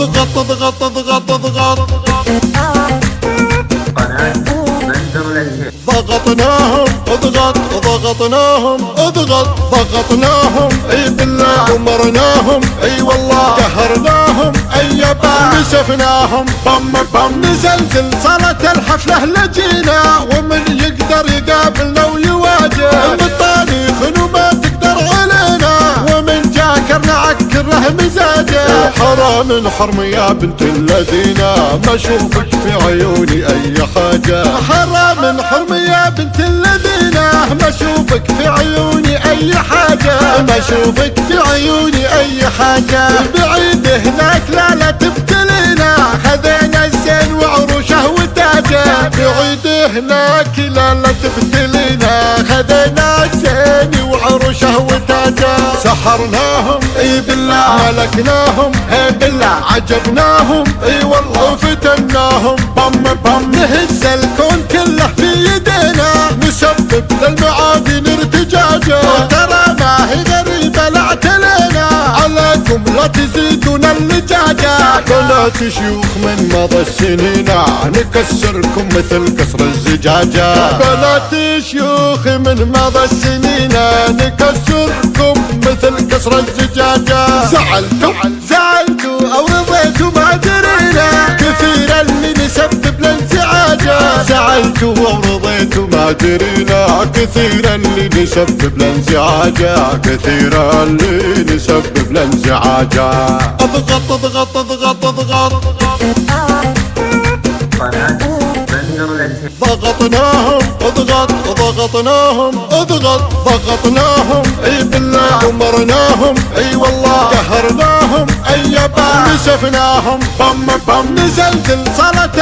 اضغط اضغط اضغط اضغط قناة بندر للهب. ضغطناهم اضغط ضغطناهم اضغط ضغطناهم اي بالله امرناهم اي والله قهرناهم اي با نسفناهم بم بم نزلزل صارت الحفله لجينا ومن يقدر يقابلنا ويواجه بالطريق وما تقدر علينا ومن جاكر نعكر له مزاجه حرام حرم يا بنت الذين ما اشوفك في عيوني اي حاجه حرام حرم يا بنت الذين ما اشوفك في عيوني اي حاجه ما اشوفك في عيوني اي حاجه بعيد هناك لا تبتلينا خذينا الزين وعروشه وتاجه بعيد هناك لا تبتلينا خذينا الزين وعروشه وتاجه سحرناهم اي بالله ملكناهم اي بالله عجبناهم اي والله فتناهم بم بم نهز الكون كله في يدينا نسبب للمعادن ارتجاجه ترى ما هي غريبه لا اعتلينا عليكم لا تزيدون اللجاجه بنات شيوخ من مضى السنين نكسركم مثل كسر الزجاجه بنات شيوخ من مضى السنين نكسركم مثل كسر الزجاجه زعلتوا او رضيتوا ما درينا كثير اللي نسبب لانزعاجه زعلتوا او رضيتوا ما درينا كثير اللي نسبب لانزعاجه كثير اللي نسبب لانزعاجه اضغط اضغط اضغط اضغط قناة بندر للهب. ضغطناهم اضغط ضغطناهم اضغط ضغطناهم اي بالله امرناهم اي والله قهرناهم اي با نسفناهم بم بم نزلزل صارت